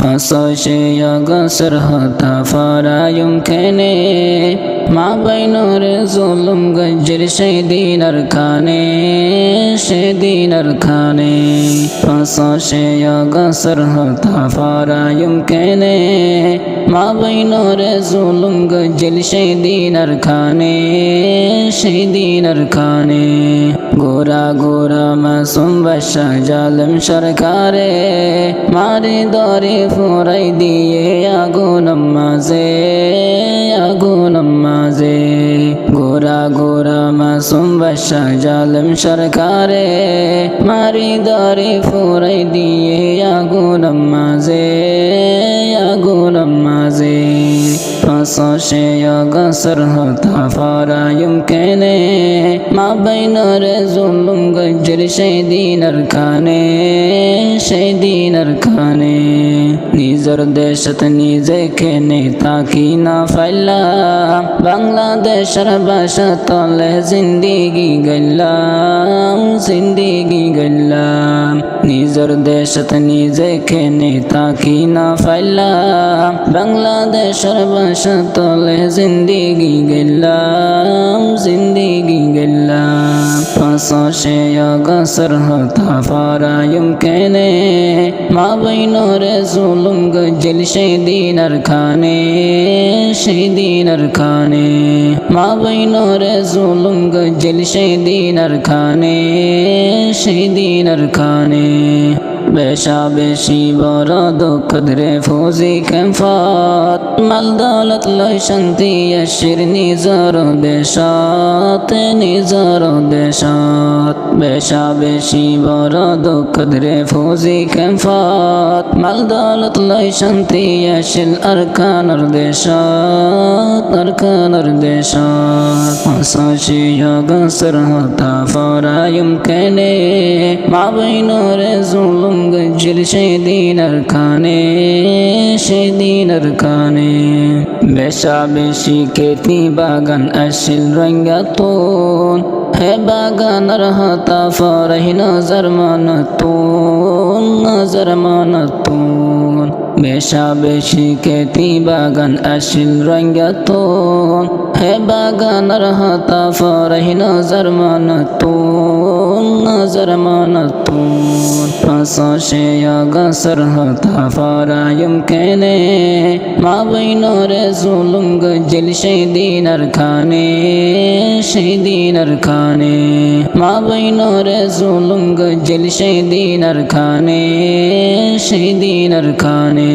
فصاشي يغسر هتا فارا يمكنه ما بين ظلم গজ্জের সেই দিন আর খানে সেই দিন আর খানে ফাঁসে গসর হতা ফারা ইমকানে মা বৈনর জুলুম গজ্জের সেই দিন আর খানে সেই দিন আর খানে গোরা গোরা মাসুম বাদশা জালেম সরকারে মারে দরে ফুরাই দিয়ে আগুন মাঝে আগুন মাঝে গোরা গোরা মাসুম বাদশা জালেম সরকারে মারি দরে ফুরাই দিয়ে আগুন মাঝে আগুন মাঝে ফাঁসে গসর হতা ফারা ইমকানে মা বৈনর জুলুম গজ্জের সেই দিন আর খানে সেই দিন আর খানে নিজের দেশত নিজে খেনে তাকি না ফাইলাম বাংলাদেশের ভাষা তলে জিন্দিগি গেলাম জিন্দিগি গেলাম নিজের দেশত নিজে খেনে তাকি না ফাইলাম বাংলাদেশের ভাষা তলে জিন্দিগি গেলাম জিন্দিগি গেলাম ফাঁসে গসর হতা ফারা ইমকানে মা বৈনর জুলুম গজ্জের সেই দিন আর খানে সেই দিন আর খানে মা বৈনর জুলুম গজ্জের সেই দিন আর খানে সেই দিন আর খানে বেশা বেশি বড় দুঃখ রে ফৌজি খেমফত মাল দৌলত লই শান্তি আসির নিজর দেশত নিজর দেশত বেশা বেশি বড় দুঃখ রে ফৌজি খেমফত মাল দৌলত লই শান্তি আসিল আরকানর দেশত আরকানর দেশত ফাঁসি গসর হতা ফারা ইমকানে মা বৈনর জুলুম গজ্জের সেই দিন আর খানে সেই দিন আর খানে বেশা বেশি খেতি বাগান আসিল রঙ্গাতুন হে বাগানার হতা ফরাই নজর মানতুন নজর মানতুন বেশা বেশি খেতি বাগান আসিল রঙ্গাতুন হে বাগানার হতা ফরাই নজর মানতুন নজর মানতুন ফাঁসে গসর হতা ফারা ইমকানে মা বৈনর জুলুম গজ্জের সেই দিন আর খানে সেই দিন আর খানে মা বৈনর জুলুম গজ্জের সেই দিন আর খানে সেই দিন আর খানে